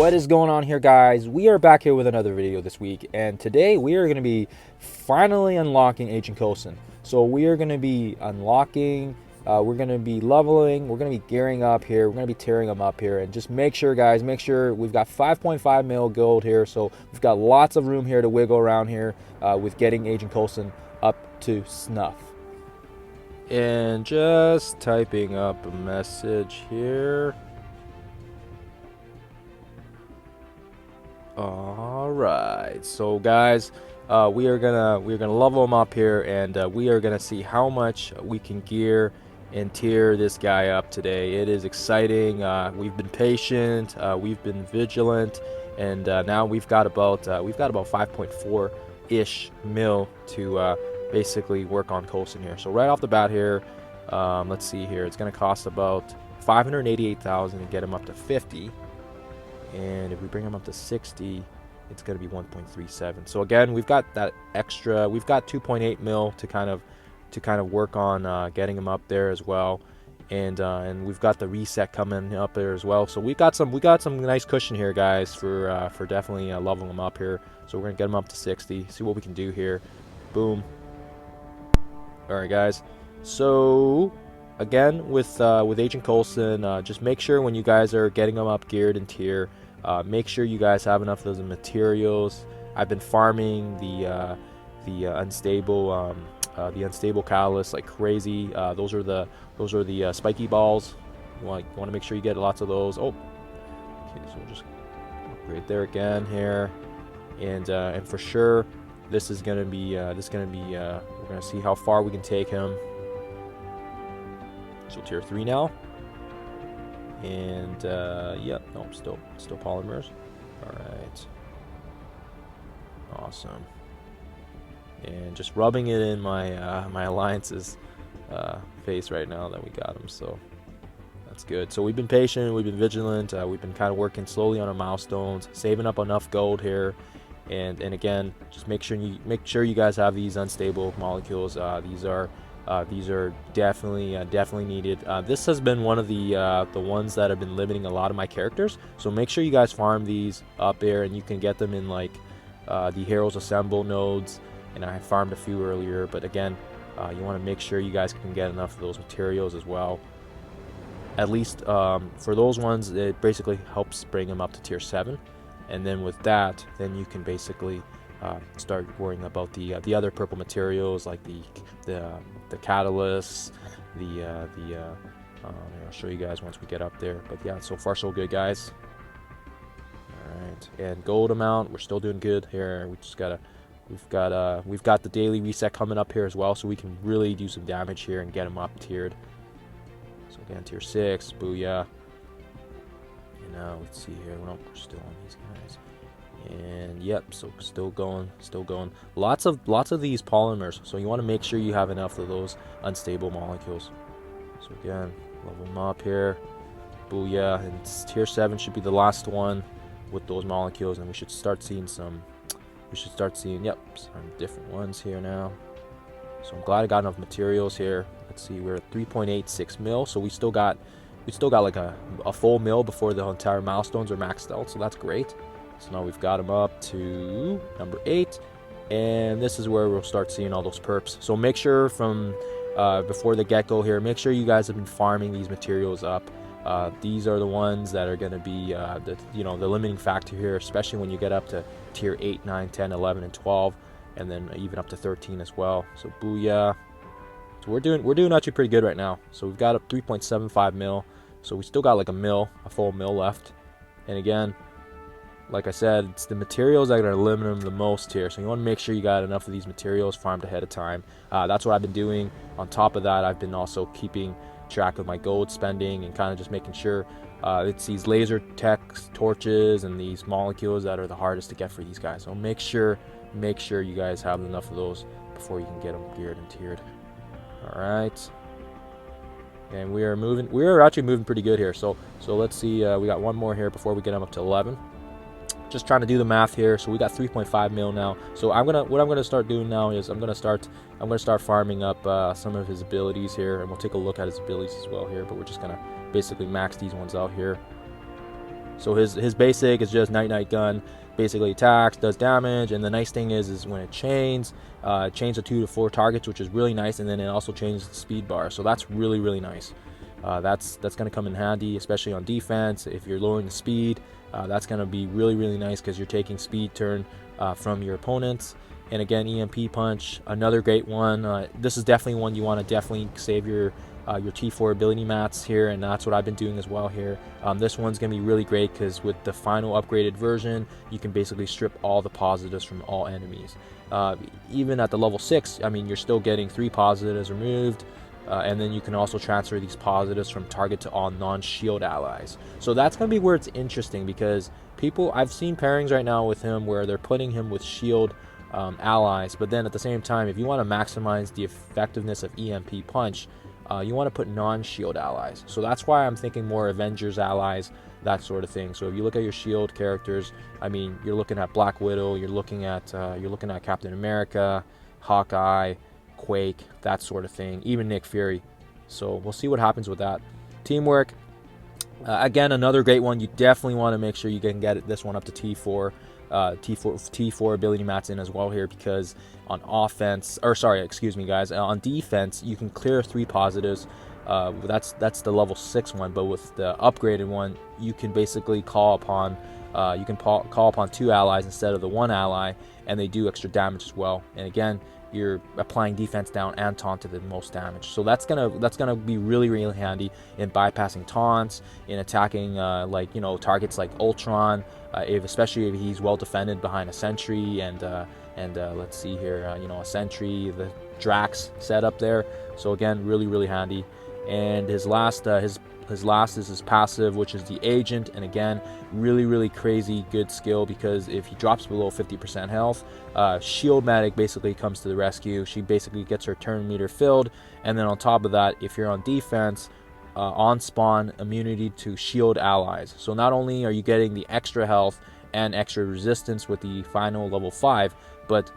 What is going on here, guys? We are back here with another video this week, and today we are going to be finally unlocking Agent Coulson. So we are going to be unlocking, we're going to be leveling, we're going to be gearing up here, we're going to be tearing them up here, and just make sure, guys, we've got 5.5 mil gold here, so we've got lots of room here to wiggle around here with getting Agent Coulson up to snuff. And just typing up a message here. All right, so guys, we're gonna level him up here, and we are gonna see how much we can gear and tier this guy up today. It is exciting. We've been patient, we've been vigilant, and now we've got about 5.4 ish mil to basically work on Coulson here. So right off the bat here, let's see here, it's gonna cost about 588,000 to get him up to 50. And if we bring him up to 60, it's going to be 1.37. So again, we've got that extra. We've got 2.8 mil to kind of work on getting him up there as well, and we've got the reset coming up there as well. So we got some nice cushion here, guys, for definitely leveling him up here. So we're gonna get him up to 60. See what we can do here. Boom. All right, guys. So again, with Agent Coulson, just make sure when you guys are getting them up geared and tier, make sure you guys have enough of those materials. I've been farming the unstable catalyst like crazy. Those are the spiky balls. You want to make sure you get lots of those. Oh, okay, so we'll just upgrade there again here, and for sure this is gonna be we're gonna see how far we can take him. So tier 3 now, and yeah, no, still polymers. All right, awesome. And just rubbing it in my my alliance's face right now that we got him, so that's good. So we've been patient, we've been vigilant, we've been kind of working slowly on our milestones, saving up enough gold here, and again, just make sure you guys have these unstable molecules. These are definitely needed. This has been one of the ones that have been limiting a lot of my characters. So make sure you guys farm these up there, and you can get them in like the Heroes Assemble nodes. And I farmed a few earlier, but again, you want to make sure you guys can get enough of those materials as well. At least for those ones, it basically helps bring them up to tier 7, and then with that, then you can basically start worrying about the other purple materials like the catalysts, I'll show you guys once we get up there. But yeah, so far so good, guys. All right, and gold amount, we're still doing good here. We've got the daily reset coming up here as well, so we can really do some damage here and get them up tiered. So again, tier 6, booyah. And now let's see here. Well, we're still on these guys. And yep, so still going. Lots of these polymers, so you want to make sure you have enough of those unstable molecules. So again, level them up here, booyah. And tier 7 should be the last one with those molecules, and we should start seeing some different ones here now. So I'm glad I got enough materials here. Let's see, we're at 3.86 mil, so we still got like a full mil before the entire milestones are maxed out, so that's great. So now we've got them up to number 8, and this is where we'll start seeing all those perps. So make sure from before the get-go here, make sure you guys have been farming these materials up. These are the ones that are going to be the limiting factor here, especially when you get up to tier 8, 9, 10, 11, and 12, and then even up to 13 as well. So booyah. So we're doing actually pretty good right now. So we've got up 3.75 mil, so we still got like a full mil left. And again, like I said, it's the materials that are limiting them the most here. So you want to make sure you got enough of these materials farmed ahead of time. That's what I've been doing. On top of that, I've been also keeping track of my gold spending and kind of just making sure it's these laser tech torches and these molecules that are the hardest to get for these guys. So make sure you guys have enough of those before you can get them geared and tiered. All right, and we are actually moving pretty good here. So let's see, we got one more here before we get them up to 11. Just trying to do the math here. So we got 3.5 mil now. So what I'm gonna start doing now is I'm gonna start farming up some of his abilities here, and we'll take a look at his abilities as well here. But we're just gonna basically max these ones out here. So his basic is just night gun, basically attacks, does damage, and the nice thing is when it chains to 2 to 4 targets, which is really nice, and then it also changes the speed bar, so that's really nice. That's going to come in handy, especially on defense. If you're lowering the speed, that's going to be really nice because you're taking speed turn from your opponents. And again, EMP Punch, another great one. This is definitely one you want to definitely save your T4 ability mats here, and that's what I've been doing as well here. This one's going to be really great because with the final upgraded version, you can basically strip all the positives from all enemies. Even at the level 6, I mean, you're still getting 3 positives removed, and then you can also transfer these positives from target to all non-shield allies. So that's going to be where it's interesting, because I've seen pairings right now with him where they're putting him with shield allies, but then at the same time, if you want to maximize the effectiveness of EMP Punch, you want to put non-shield allies. So that's why I'm thinking more Avengers allies, that sort of thing. So if you look at your shield characters, I mean, you're looking at Black Widow, you're looking at Captain America, Hawkeye, Quake, that sort of thing, even Nick Fury. So we'll see what happens with that. Teamwork, again, another great one. You definitely want to make sure you can get this one up to T4. T4 ability mats in as well here, because on offense, or sorry, excuse me guys, on defense you can clear 3 positives. That's the level 6 one, but with the upgraded one, you can basically call upon 2 allies instead of the 1 ally, and they do extra damage as well. And again, you're applying defense down and taunt to the most damage. So that's gonna be really really handy in bypassing taunts, in attacking targets like Ultron, especially if he's well defended behind a sentry, and let's see here, a sentry, the Drax setup there. So again, really handy. And his last is his passive, which is the Agent, and again, really crazy good skill, because if he drops below 50% health, Shield Medic basically comes to the rescue. She basically gets her turn meter filled, and then on top of that, if you're on defense, on spawn, immunity to shield allies. So not only are you getting the extra health and extra resistance with the final level 5, but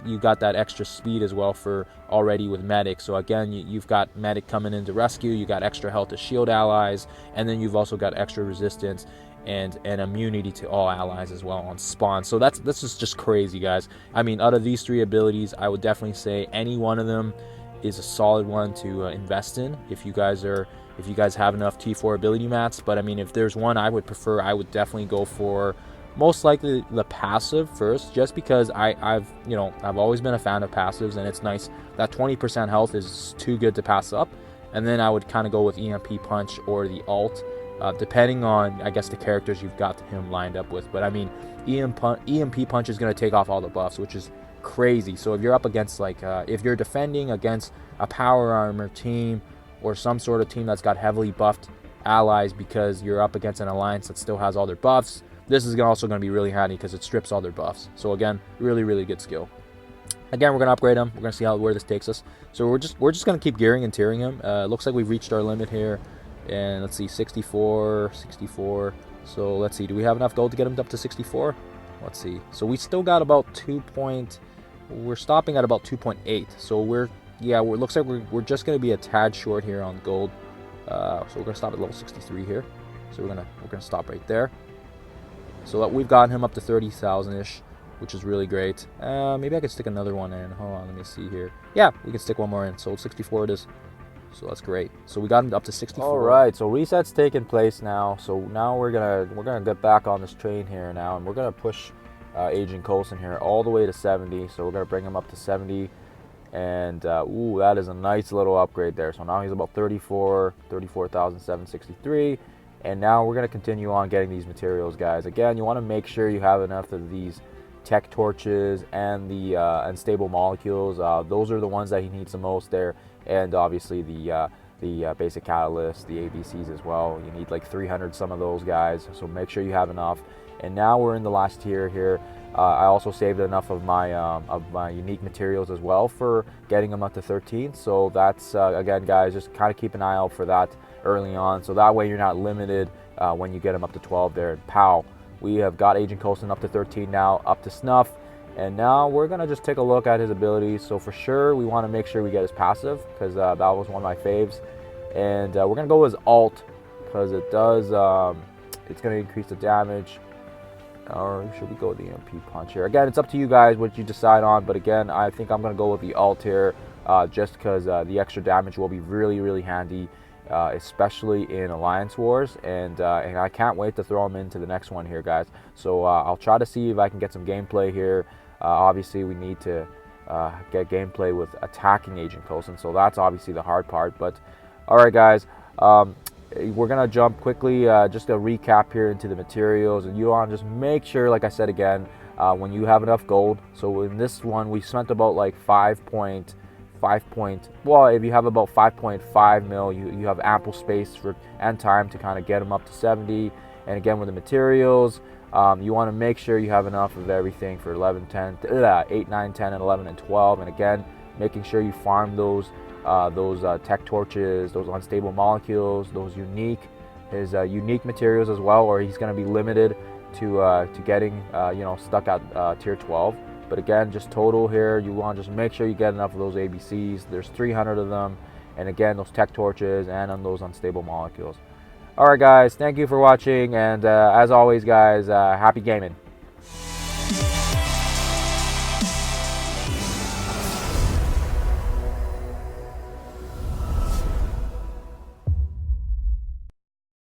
you got that extra speed as well for already with Medic. So again, you've got Medic coming in to rescue, you got extra health to shield allies, and then you've also got extra resistance and immunity to all allies as well on spawn. So this is just crazy, guys. I mean, out of these 3 abilities, I would definitely say any one of them is a solid one to invest in if you guys have enough T4 ability mats. But I mean, if there's one I would prefer, I would definitely go for most likely the passive first, just because I've always been a fan of passives, and it's nice that 20% health is too good to pass up. And then I would kind of go with EMP Punch or the alt, depending on, I guess, the characters you've got him lined up with. But I mean, EMP Punch is going to take off all the buffs, which is crazy. So if you're up against, if you're defending against a power armor team or some sort of team that's got heavily buffed allies, because you're up against an alliance that still has all their buffs, this is also going to be really handy because it strips all their buffs. So again, really good skill. Again, we're going to upgrade him. We're going to see where this takes us. So we're just going to keep gearing and tiering him. Looks like we've reached our limit here. And let's see, 64. So let's see, do we have enough gold to get him up to 64? Let's see. So we still got about we're stopping at about 2.8. So looks like we're just going to be a tad short here on gold. So we're going to stop at level 63 here. So we're gonna stop right there. So we've gotten him up to 30,000-ish, which is really great. Maybe I could stick another one in. Hold on, let me see here. Yeah, we can stick one more in. So 64 it is. So that's great. So we got him up to 64. All right, so reset's taking place now. So now we're gonna get back on this train here now, and we're gonna push Agent Coulson here all the way to 70. So we're gonna bring him up to 70, and ooh, that is a nice little upgrade there. So now he's about 34,763. And now we're going to continue on getting these materials, guys. Again, you want to make sure you have enough of these tech torches and the unstable molecules. Those are the ones that he needs the most there. And obviously the basic catalysts, the ABCs as well. You need like 300 some of those guys. So make sure you have enough. And now we're in the last tier here. I also saved enough of my unique materials as well for getting them up to 13. So that's, again, guys, just kind of keep an eye out for that early on, so that way you're not limited when you get them up to 12 there. And pow, we have got Agent Coulson up to 13 now, up to snuff. And now we're gonna just take a look at his abilities. So for sure we want to make sure we get his passive, because that was one of my faves. And we're gonna go with his alt, because it does it's going to increase the damage. Or should we go with the Emp Punch here? Again, it's up to you guys what you decide on, but again, I think I'm going to go with the alt here, just because the extra damage will be really, really handy, especially in Alliance Wars, and I can't wait to throw them into the next one here, guys. So I'll try to see if I can get some gameplay here. Obviously, we need to get gameplay with attacking Agent Coulson, so that's obviously the hard part. But all right, guys, we're gonna jump quickly, just a recap here into the materials, and you want to just make sure, like I said again, when you have enough gold. So in this one, we spent about like 5.5 well, if you have about 5.5 mil, you have ample space and time to kind of get them up to 70. And again, with the materials, you want to make sure you have enough of everything for 11, 10, 8, 9, 10, and 11, and 12. And again, making sure you farm those tech torches, those unstable molecules, those unique materials as well, or he's going to be limited to getting stuck at tier 12. But again, just total here, you want to just make sure you get enough of those ABCs. There's 300 of them, and again, those tech torches and on those unstable molecules. All right, guys, thank you for watching, and as always, guys, happy gaming.